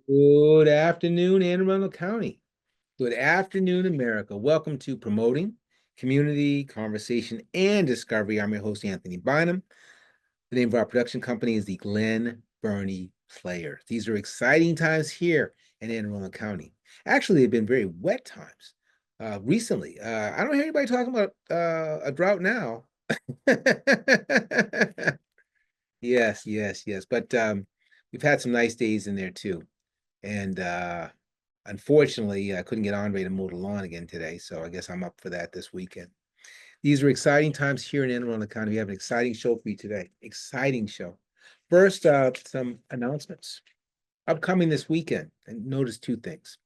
Good afternoon, Anne Arundel County. Good afternoon, America. Welcome to Promoting Community Conversation and Discovery. I'm your host, Anthony Bynum. The name of our production company is the Glen Burnie Players. These are exciting times here in Anne Arundel County. Actually, they've been very wet times recently. I don't hear anybody talking about a drought now. Yes, yes, yes. But we've had some nice days in there too. And unfortunately, I couldn't get Andre to mow the lawn again today, so I guess I'm up for that this weekend. These are exciting times here in Anne Arundel County. We have an exciting show for you today. Exciting show. First, some announcements. Upcoming this weekend, and notice two things.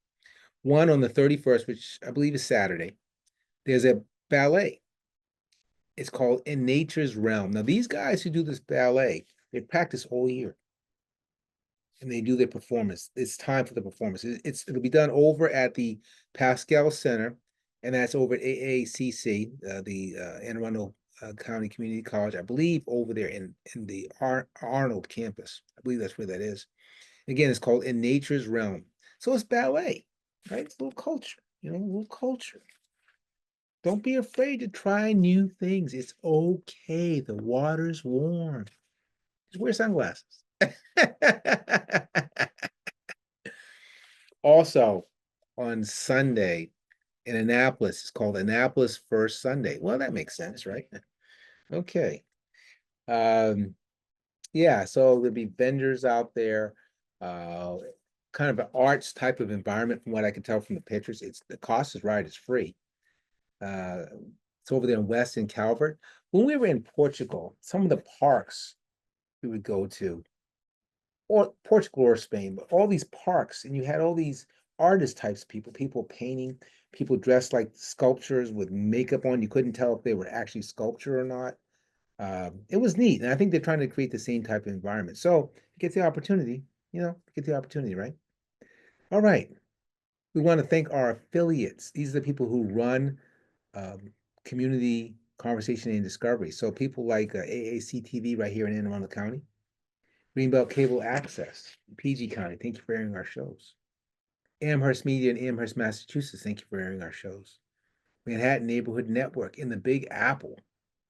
One, on the 31st, which I believe is Saturday, there's a ballet. It's called In Nature's Realm. Now, these guys who do this ballet, they practice all year and they do their performance. It's time for the performance. It'll be done over at the Pascal Center, and that's over at AACC, the Anne Arundel County Community College, I believe, over there in the Arnold campus. I believe that's where that is. Again, it's called In Nature's Realm. So it's ballet, right? It's a little culture, a little culture. Don't be afraid to try new things. It's okay. The water's warm. Just wear sunglasses. Also, on Sunday in Annapolis, it's called Annapolis First Sunday. Well, that makes sense, right? Okay. Um, yeah, so there'll be vendors out there, uh, kind of an arts type of environment from what I can tell from the pictures. It's the cost is right, it's free. Uh, it's over there in Weston Calvert. When we were in Portugal, some of the parks we would go to, or Portugal or Spain, but all these parks, and you had all these artist types of people painting, people dressed like sculptures with makeup on. You couldn't tell if they were actually sculpture or not. It was neat, and I think they're trying to create the same type of environment. So get the opportunity, get the opportunity, right? All right. We want to thank our affiliates. These are the people who run um, community conversation and discovery. So people like AACTV right here in Anne Arundel County, Greenbelt Cable Access, PG County. Thank you for airing our shows. Amherst Media in Amherst, Massachusetts. Thank you for airing our shows. Manhattan Neighborhood Network in the Big Apple,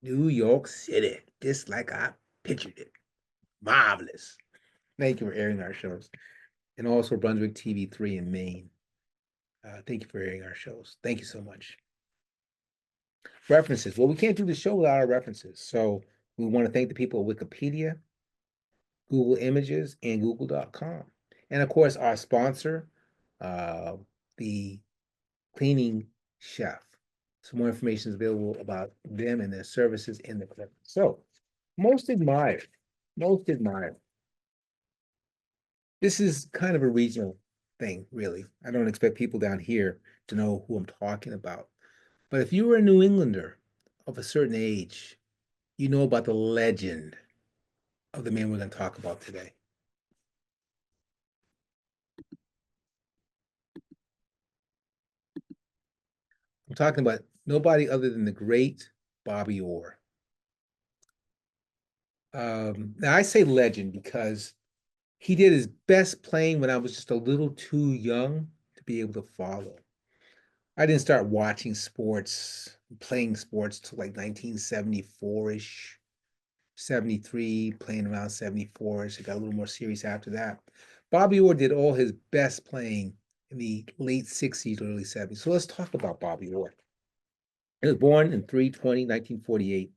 New York City, just like I pictured it. Marvelous. Thank you for airing our shows. And also Brunswick TV3 in Maine. Thank you for airing our shows. Thank you so much. References. Well, we can't do the show without our references. So we want to thank the people at Wikipedia, Google Images, and Google.com. And of course, our sponsor, uh, the Cleaning Chef. Some more information is available about them and their services in the clip. So, most admired, most admired. This is kind of a regional thing, really. I don't expect people down here to know who I'm talking about. But if you were a New Englander of a certain age, you know about the legend of the man we're going to talk about today. I'm talking about nobody other than the great Bobby Orr. Now, I say legend because he did his best playing when I was just a little too young to be able to follow. I didn't start watching sports, playing sports till like 1974-ish, 73, playing around 74-ish. It got a little more serious after that. Bobby Orr did all his best playing in the late 60s, early 70s. So let's talk about Bobby Orr. He was born in 3/20/1948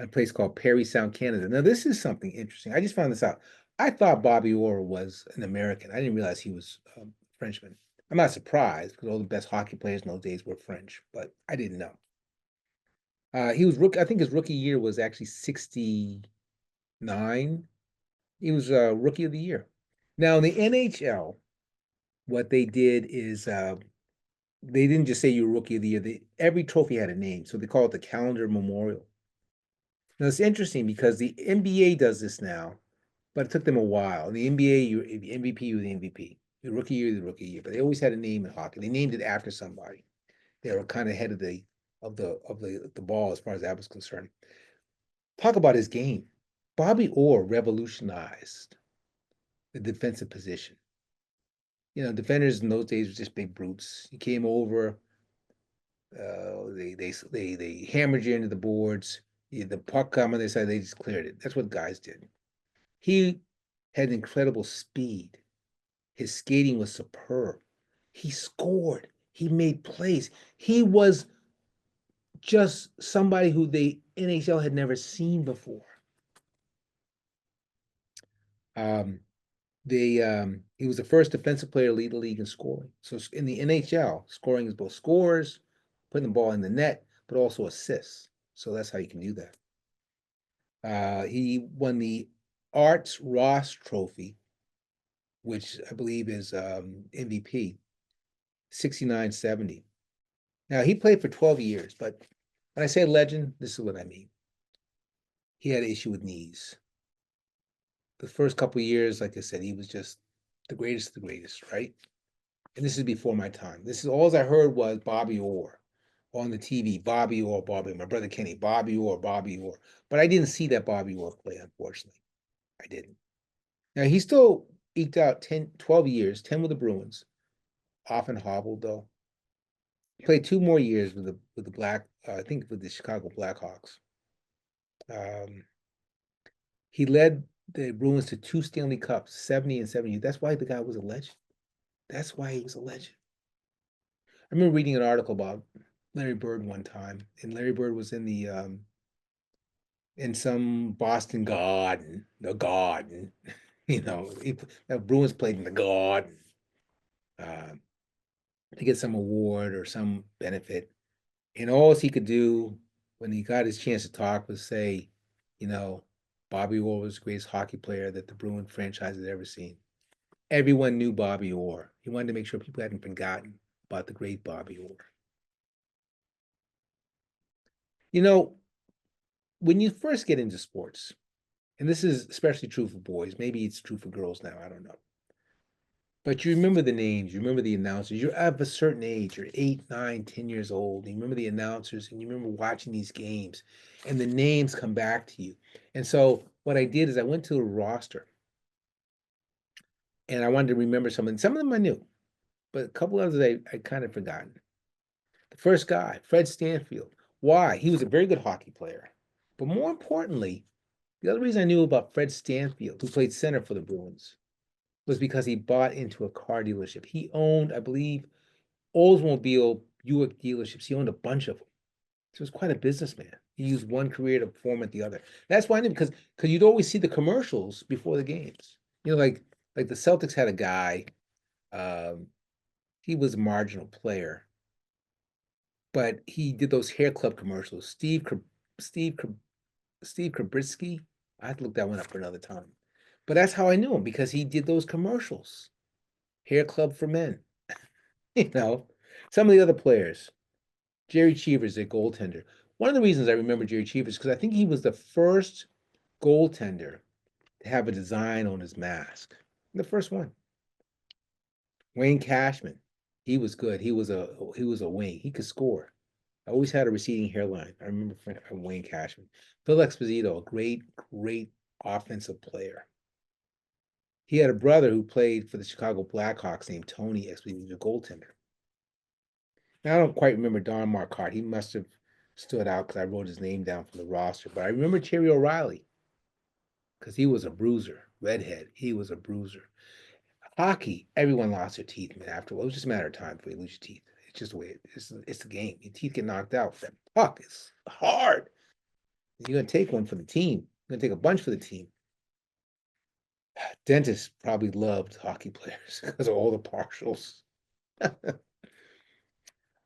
at a place called Perry Sound, Canada. Now, this is something interesting. I just found this out. I thought Bobby Orr was an American. I didn't realize he was a Frenchman. I'm not surprised because all the best hockey players in those days were French, but I didn't know. He was rookie. I think his rookie year was actually 69. He was rookie of the year. Now in the NHL, what they did is they didn't just say you were rookie of the year. Every trophy had a name, so they call it the Calendar Memorial. Now it's interesting because the NBA does this now, but it took them a while. In the NBA, you the MVP, you were the MVP. Your rookie year, the rookie year. But they always had a name in hockey. They named it after somebody. They were kind of ahead of the ball as far as that was concerned. Talk about his game. Bobby Orr revolutionized the defensive position. defenders in those days were just big brutes. He came over, they hammered you into the boards. The puck come on their side, they just cleared it. That's what guys did. He had incredible speed. His skating was superb. He scored. He made plays. He was just somebody who the NHL had never seen before. Um, he was the first defensive player to lead the league in scoring. So in the NHL, scoring is both scores, putting the ball in the net, but also assists. So that's how you can do that. He won the Arts Ross Trophy, which I believe is MVP, 69-70. Now he played for 12 years, but when I say legend, this is what I mean. He had an issue with knees. The first couple of years, like I said, he was just the greatest of the greatest, right? And this is before my time. This is all I heard was Bobby Orr on the TV. Bobby Orr, Bobby, my brother Kenny, Bobby Orr, Bobby Orr. But I didn't see that Bobby Orr play, unfortunately. I didn't. Now he still eked out 10, 12 years, 10 with the Bruins. Often hobbled though. He played 2 more years with the Black, I think with the Chicago Blackhawks. He led the Bruins to 2 Stanley Cups, 70 and 70. That's why the guy was a legend. That's why he was a legend. I remember reading an article about Larry Bird one time, and Larry Bird was in some Boston garden, the garden, the Bruins played in the garden uh, to get some award or some benefit, and all he could do when he got his chance to talk was say, you know, Bobby Orr was the greatest hockey player that the Bruin franchise had ever seen. Everyone knew Bobby Orr. He wanted to make sure people hadn't forgotten about the great Bobby Orr. You know, when you first get into sports, and this is especially true for boys, maybe it's true for girls now, I don't know. But you remember the names, you remember the announcers. You're of a certain age, you're 8, 9, 10 years old, and you remember the announcers and you remember watching these games, and the names come back to you. And so what I did is I went to a roster and I wanted to remember some of them I knew, but a couple others I kind of forgotten. The first guy, Fred Stanfield. Why? He was a very good hockey player. But more importantly, the other reason I knew about Fred Stanfield, who played center for the Bruins, was because he bought into a car dealership. He owned, I believe, Oldsmobile Buick dealerships. He owned a bunch of them. So he was quite a businessman. He used one career to form at the other. That's why I knew because you'd always see the commercials before the games. Like the Celtics had a guy. Um, he was a marginal player, but he did those hair club commercials. Steve Steve Krabritsky. I have to look that one up for another time. But that's how I knew him because he did those commercials. Hair Club for Men. you know, some of the other players. Jerry Cheevers, their goaltender. One of the reasons I remember Jerry Cheevers is because I think he was the first goaltender to have a design on his mask. The first one. Wayne Cashman. He was good. He was a wing. He could score. I always had a receding hairline. I remember from Wayne Cashman. Phil Exposito, a great offensive player. He had a brother who played for the Chicago Blackhawks named Tony Exposito, was a goaltender. Now, I don't quite remember Don Marquardt. He must have stood out because I wrote his name down from the roster. But I remember Terry O'Reilly because he was a bruiser, redhead. He was a bruiser. Hockey, everyone lost their teeth, man. After it was just a matter of time before you lose your teeth. It's just the way it's the game. Your teeth get knocked out. That puck is hard. You're gonna take one for the team. You're gonna take a bunch for the team. Dentists probably loved hockey players because of all the partials.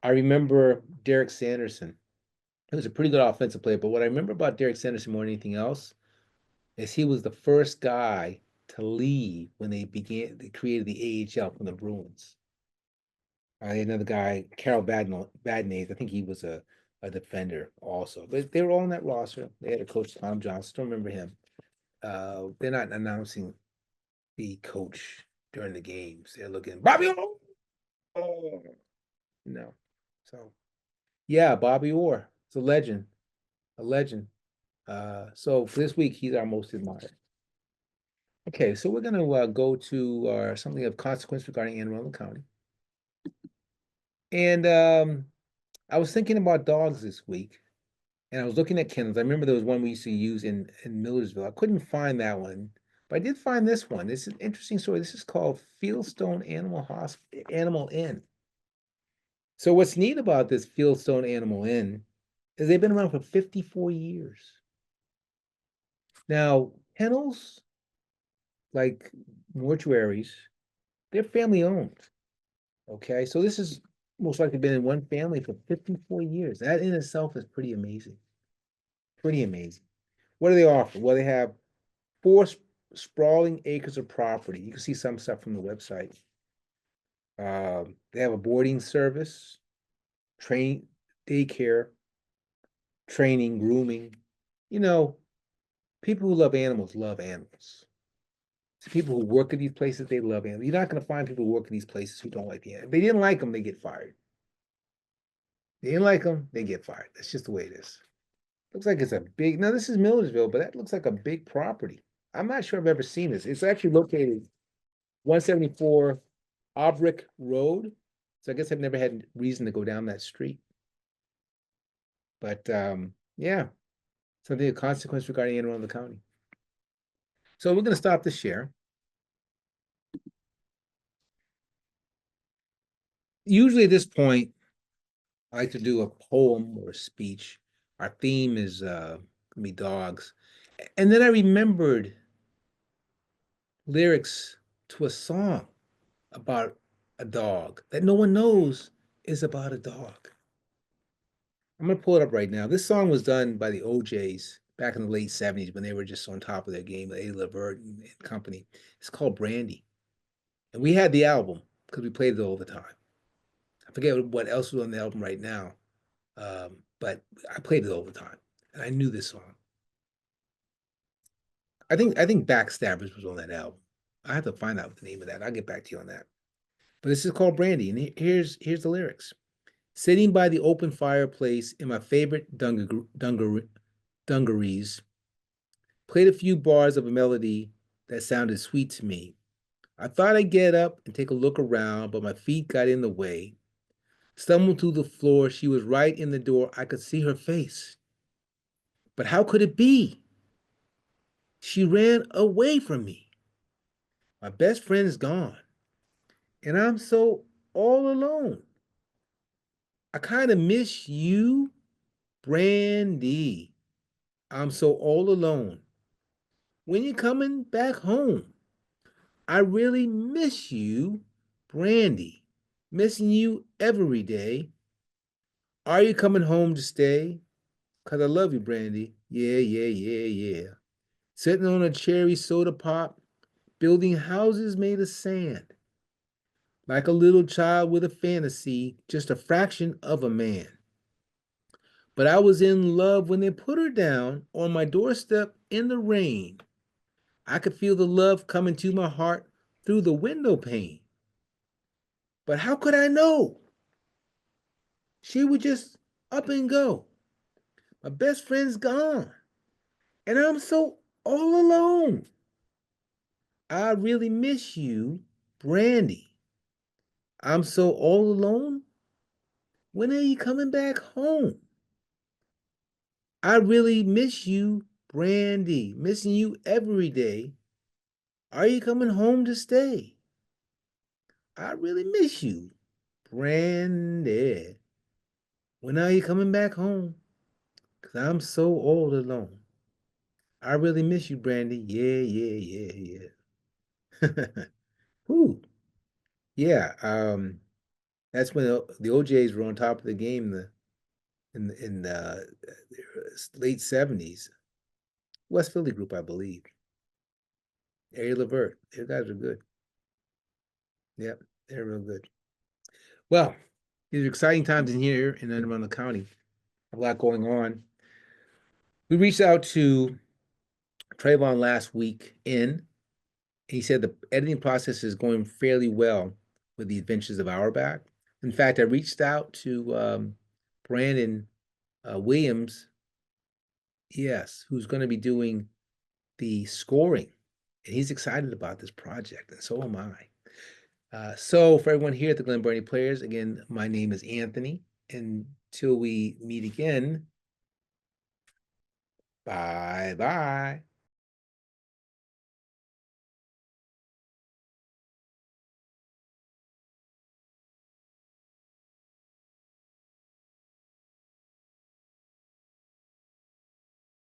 I remember Derek Sanderson. He was a pretty good offensive player, but what I remember about Derek Sanderson more than anything else is he was the first guy to leave when they created the AHL from the Bruins. Another guy, Carol Badnays, I think he was a defender also. But they were all in that roster. They had a coach, Tom Johnson. Don't remember him. They're not announcing the coach during the games. They're looking, Bobby Orr. Oh, no. So yeah, Bobby Orr. It's a legend. A legend. So for this week, he's our most admired. Okay, so we're gonna go to something of consequence regarding Anne Arundel County. And I was thinking about dogs this week, and I was looking at kennels. I remember there was one we used to use in Millersville. I couldn't find that one, but I did find this one. This is an interesting story. This is called Fieldstone Animal Inn. So what's neat about this Fieldstone Animal Inn is they've been around for 54 years. Now, kennels, like mortuaries, they're family owned. Okay, so this has most likely been in one family for 54 years. That in itself is pretty amazing. Pretty amazing. What do they offer? Well, they have four sprawling acres of property. You can see some stuff from the website. They have a boarding service, train, daycare, training, grooming. You know, people who love animals love animals. So people who work at these places, they love animals. You're not going to find people who work at these places who don't like the animals. If they didn't like them, they get fired. They didn't like them, they get fired. That's just the way it is. Looks like it's a big, now this is Millersville, but that looks like a big property. I'm not sure I've ever seen this. It's actually located 174 Aubrick Road. So I guess I've never had reason to go down that street. But yeah, something of consequence regarding Anne Arundel County. So we're going to stop the share. Usually at this point, I like to do a poem or a speech. Our theme is gonna be dogs. And then I remembered lyrics to a song about a dog that no one knows is about a dog. I'm gonna pull it up right now. This song was done by the OJs back in the late 70s when they were just on top of their game, Eddie Levert and company. It's called Brandy. And we had the album because we played it all the time. I forget what else was on the album right now, but I played it all the time. And I knew this song. I think Backstabbers was on that album. I have to find out the name of that. I'll get back to you on that. But this is called Brandy, and here's the lyrics. Sitting by the open fireplace in my favorite dungarees, played a few bars of a melody that sounded sweet to me. I thought I'd get up and take a look around, but my feet got in the way. Stumbled to the floor. She was right in the door. I could see her face. But how could it be? She ran away from me. My best friend's gone, and I'm so all alone. I kind of miss you, Brandy. I'm so all alone. When you coming back home? I really miss you, Brandy. Missing you every day. Are you coming home to stay? 'Cause I love you, Brandy. Yeah, yeah, yeah, yeah. Sitting on a cherry soda pop, building houses made of sand. Like a little child with a fantasy, just a fraction of a man. But I was in love when they put her down on my doorstep in the rain. I could feel the love coming to my heart through the window pane. But how could I know? She would just up and go. My best friend's gone, and I'm so all alone. I really miss you, Brandy. I'm so all alone. When are you coming back home? I really miss you, Brandy. Missing you every day. Are you coming home to stay? I really miss you, Brandy. When are you coming back home? 'Cause I'm so all alone. I really miss you, Brandy. Yeah, yeah, yeah, yeah. Whew. Yeah. That's when the OJs were on top of the game in the late 70s. West Philly group, I believe. Eddie Levert. Their guys are good. Yep, they're real good. Well, these are exciting times in here in Anne Arundel County. A lot going on. We reached out to Trayvon last week in. He said the editing process is going fairly well with the Adventures of Auerbach. In fact, I reached out to Brandon Williams, yes, who's going to be doing the scoring and he's excited about this project, and so am I. So for everyone here at the Glen Burnie Players, again, my name is Anthony. Until we meet again, bye bye.